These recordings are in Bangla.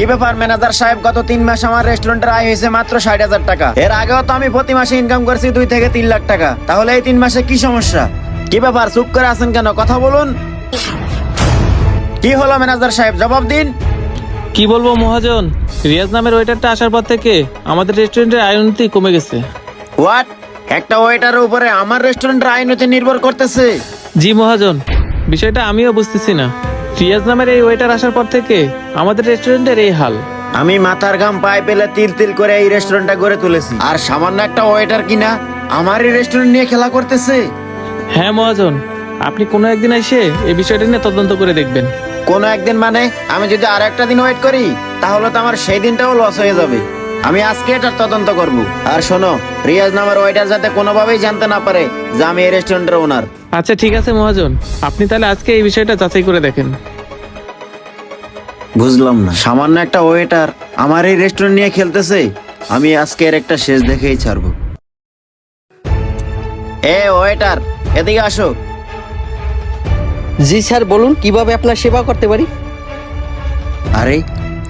কি ব্যাপার ম্যানেজার সাহেব, গত 3 মাস আমার রেস্টুরেন্টের আয় হয়েছে মাত্র 60,000 টাকা। এর আগেও তো আমি প্রতি মাসে ইনকাম করছি 2 থেকে 3 লাখ টাকা। তাহলে এই 3 মাসে কি সমস্যা? কি ব্যাপার, চুপ করে আছেন কেন? কথা বলুন। কি হলো ম্যানেজার সাহেব, জবাব দিন। কি বলবো মহাজন, রিয়াজ নামের ওয়েটারটা আসার পর থেকে আমাদের রেস্টুরেন্টের আয় উন্নতি কমে গেছে। হোয়াট? একটা ওয়েটারের উপরে আমার রেস্টুরেন্টের আয় উন্নতি নির্ভর করতেছে? জি মহাজন, বিষয়টা আমিও বুঝতেছি না। রিয়াজ নামের এই ওয়েটার আসার পর থেকে আমাদের রেস্টুরেন্টের এই হাল। আমি মাথার ঘাম পায়ে পেলে তিল তিল করে এই রেস্টুরেন্টটা গড়ে তুলেছি, আর সামান্য একটা ওয়েটার কিনা আমার এই রেস্টুরেন্ট নিয়ে খেলা করতেছে। হ্যাঁ মহাজন, আপনি কোনো একদিন এসে এই বিষয়টা নিয়ে তদন্ত করে দেখবেন। কোনো একদিন মানে? আমি যদি আর একটা দিন ওয়েট করি তাহলে তো আমার সেই দিনটাও লস হয়ে যাবে। আমি আজকে এটার তদন্ত করব। আর শোনো, রিয়াজ নামের ওয়েটার যাতে কোনোভাবেই জানতে না পারে যে আমি এই রেস্টুরেন্টের ওনার। আচ্ছা ঠিক আছে মহাজন, আপনি তাহলে আজকে এই বিষয়টা যাচাই করে দেখেন। বুঝলাম না, সামান্য একটা ওয়েটার আমার এই রেস্টুরেন্ট নিয়ে খেলতেছে। আমি আজকে এর একটা শেষ দেখেই ছাড়বো। ওয়েটার, এদিকে আসো। জি স্যার, বলুন কিভাবে আপনার সেবা করতে পারি। আরে,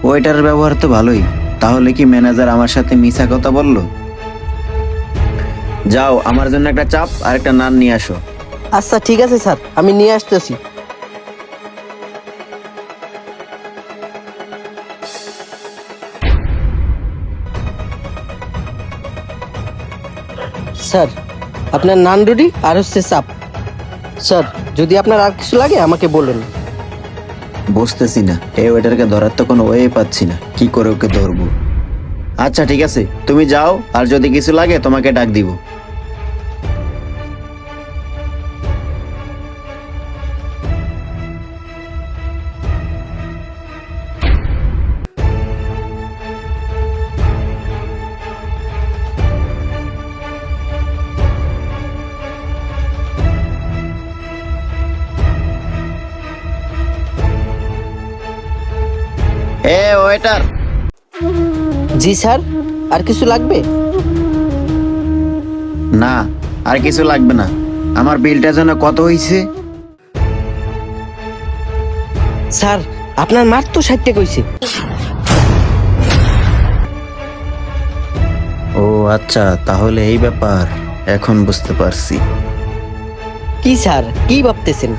ওয়েটারের ব্যবহার তো ভালোই, তাহলে কি ম্যানেজার আমার সাথে মিছা কথা বললো? যাও, আমার জন্য একটা চাপ আর একটা নান নিয়ে আসো। আচ্ছা ঠিক আছে স্যার, আমি নিয়ে আসতেছি। স্যার, আপনার নান রুটি আর হচ্ছে চাপ। স্যার, যদি আপনার আর কিছু লাগে আমাকে বলুন। বুঝতেছি না, এই ওয়েটারকে ধরার তো কোনো ওয়ে পাচ্ছি না, কি করে ওকে ধরবো। আচ্ছা ঠিক আছে, তুমি যাও, আর যদি কিছু লাগে তোমাকে ডাক দিব। ওয়েটার। জি স্যার, আর কিছু লাগবে? না, আর কিছু লাগবে না। আমার বিলটা যেন কত হইছে? স্যার, আপনার মাত্র 60 টাকা হয়েছে। ও আচ্ছা, তাহলে এই ব্যাপার, এখন বুঝতে পারছি। কি স্যার, কি ভাবতেছেন?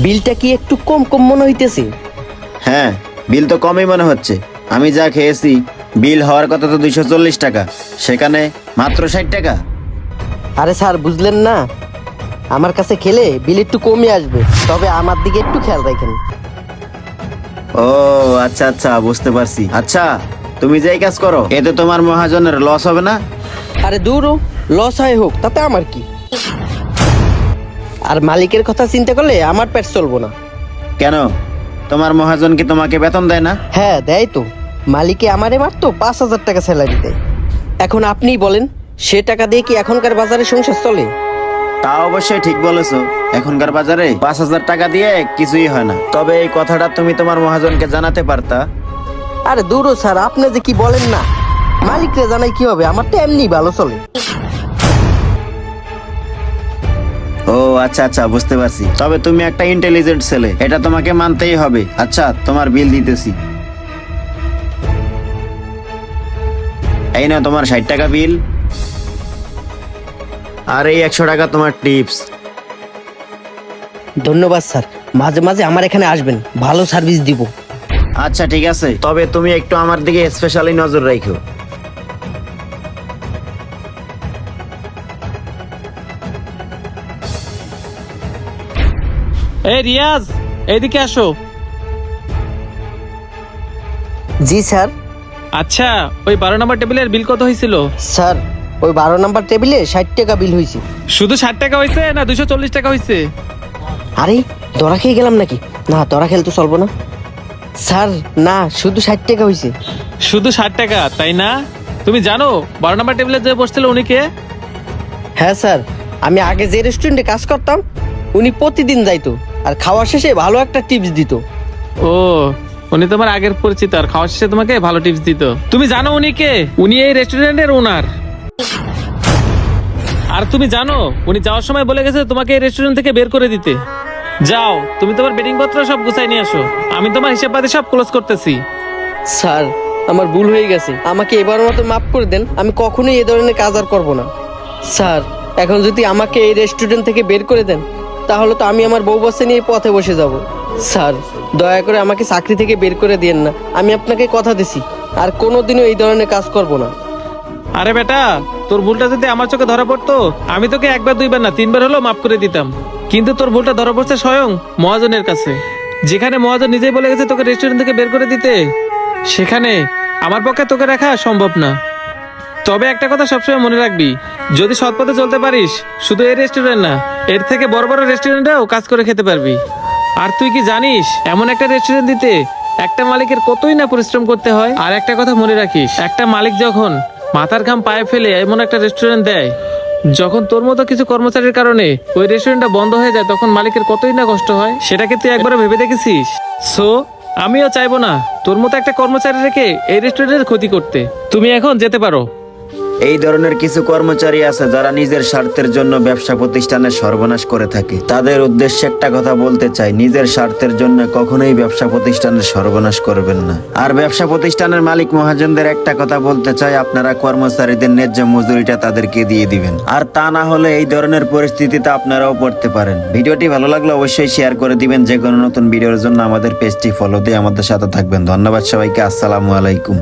বিলটা কি একটু কম কম মনে হইতেছে? হ্যাঁ, বিল তো কমই মনে হচ্ছে। আমি যা খেয়েছি, বিল হওয়ার কথা তো 240 টাকা, সেখানে মাত্র 60 টাকা। আরে স্যার, বুঝলেন না, আমার কাছে খেলে বিল একটু কমই আসবে, তবে আমার দিকে একটু খেয়াল রাখেন। ও আচ্ছা আচ্ছা, বুঝতে পারছি। আচ্ছা, তুমি যেই কাজ করো, এতে তোমার মহাজনের লস হবে না? আরে দূরও, লস হয় হোক, তাতে আমার কি। আর মালিকের কথা চিন্তা করলে আমার পেট চলবো না। কেন, তোমার মহাজন কি তোমাকে বেতন দেয় না? হ্যাঁ দেয় তো, মালিকে আমারে মাত্র 5,000 টাকা স্যালারি দেয়। এখন আপনিই বলেন, সে টাকা দিয়ে কি এখনকার বাজারে সংসার চলে? তা অবশ্যই ঠিক বলেছো, এখনকার বাজারে 5,000 টাকা দিয়ে কিছুই হয় না। তবে এই কথাটা তুমি তোমার মহাজনকে জানাতে পারতা। আরে দূরও স্যার, আপনি যে কি বলেন না, মালিকরে জানাই কি হবে, আমার তো এমনি ভালো চলে। ও আচ্ছা আচ্ছা, বুঝতে পারছি। তবে তুমি একটা ইন্টেলিজেন্ট ছেলে, এটা তোমাকে মানতেই হবে। আচ্ছা, তোমার বিল দিতেছি। এই নাও তোমার 60 টাকা বিল, আর এই 100 টাকা তোমার টিপস। ধন্যবাদ স্যার, মাঝে মাঝে আমার এখানে আসবেন, ভালো সার্ভিস দিব। আচ্ছা ঠিক আছে, তবে তুমি একটু আমার দিকে স্পেশালি নজর রাখো। এই রিয়াজ, এইদিকে আসো। জি স্যার। আচ্ছা, ওই 12 নম্বর টেবিলের বিল কত হয়েছিল? স্যার, ওই 12 নাম্বার টেবিলে 60 টাকা বিল হয়েছে। শুধু 60 টাকা হয়েছে না 240 টাকা হয়েছে? আরে ধরা খেয়ে গেলাম নাকি? না, ধরা খেলে তো চলবো না। স্যার না, শুধু 60 টাকা হয়েছে। শুধু 60 টাকা, তাই না? তুমি জানো 12 নম্বর টেবিলে যে বসছিল উনি কে? হ্যাঁ স্যার, আমি আগে যে রেস্টুরেন্টে কাজ করতাম, উনি প্রতিদিন যাইতো আর খাওয়া শেষে ভালো একটা টিপস দিত। ও, উনি তোমার আগের পরিচিত, আর খাওয়া শেষে তোমাকে ভালো টিপস দিত। তুমি জানো উনি কে? উনি এই রেস্টুরেন্টের ওনার। আর তুমি জানো উনি যাওয়ার সময় বলে গেছে তোমাকে এই রেস্টুরেন্ট থেকে বের করে দিতে। যাও, তুমি তোমার বেডিং পত্র সব গুছাই নিয়ে আসো, আমি তোমার হিসাব পাতি সব ক্লোজ করতেছি। স্যার, আমার ভুল হয়ে গেছে, আমাকে এবার মতো মাফ করে দেন। আমি কখনোই এই ধরনের কাজ আর করবো না। স্যার, এখন যদি আমাকে এই রেস্টুরেন্ট থেকে বের করে দেন, তাহলে তো আমি আমার বউ বাচ্চা নিয়ে পথে বসে যাব। স্যার, দয়া করে আমাকে চাকরি থেকে বের করে দিয়েন না। আমি আপনাকে কথা দিছি আর কোনোদিনও এই ধরনের কাজ করব না। আরে বেটা, তোর ভুলটা যদি আমার চোখে ধরা পড়তো, আমি তোকে একবার দুইবার না 3বার হলেও মাফ করে দিতাম। কিন্তু তোর ভুলটা ধরা পড়ছে স্বয়ং মহাজনের কাছে, যেখানে মহাজন নিজেই বলে গেছে তোকে রেস্টুরেন্ট থেকে বের করে দিতে, সেখানে আমার পক্ষে তোকে রাখা সম্ভব না। তবে একটা কথা সবসময় মনে রাখবি, যদি সৎ পথে চলতে পারিস, শুধু এই রেস্টুরেন্ট না, এর থেকে বড় বড় রেস্টুরেন্টেও কাজ করে খেতে পারবি। আর তুই কি জানিস, এমন একটা রেস্টুরেন্ট দিতে একটা মালিকের কতই না পরিশ্রম করতে হয়। আর একটা কথা মনে রাখিস, একটা মালিক যখন মাথার ঘাম পায়ে ফেলে এমন একটা রেস্টুরেন্ট দেয়, যখন তোর মতো কিছু কর্মচারীর কারণে ওই রেস্টুরেন্টটা বন্ধ হয়ে যায়, তখন মালিকের কতই না কষ্ট হয়, সেটাকে তুই একবার ভেবে দেখেছিস? সো আমিও চাইবো না তোর মতো একটা কর্মচারী রেখে এই রেস্টুরেন্টের ক্ষতি করতে। তুমি এখন যেতে পারো। এই ধরনের কিছু কর্মচারী আছে যারা নিজের স্বার্থের জন্য ব্যবসা প্রতিষ্ঠানের সর্বনাশ করে থাকে। তাদের উদ্দেশ্যে একটা কথা বলতে চাই, নিজের স্বার্থের জন্য কখনোই ব্যবসা প্রতিষ্ঠানের সর্বনাশ করবেন না। আর ব্যবসা প্রতিষ্ঠানের মালিক মহাজনদের একটা কথা বলতে চাই, আপনারা কর্মচারীদের ন্যায্য মজুরিটা তাদেরকে দিয়ে দিবেন। আর তা না হলে এই ধরনের পরিস্থিতিতে আপনারাও পড়তে পারেন। ভিডিওটি ভালো লাগলে অবশ্যই শেয়ার করে দিবেন। যে কোনো নতুন ভিডিওর জন্য আমাদের পেজটি ফলো দিয়ে আমাদের সাথে থাকবেন। ধন্যবাদ সবাইকে। আসসালামু আলাইকুম।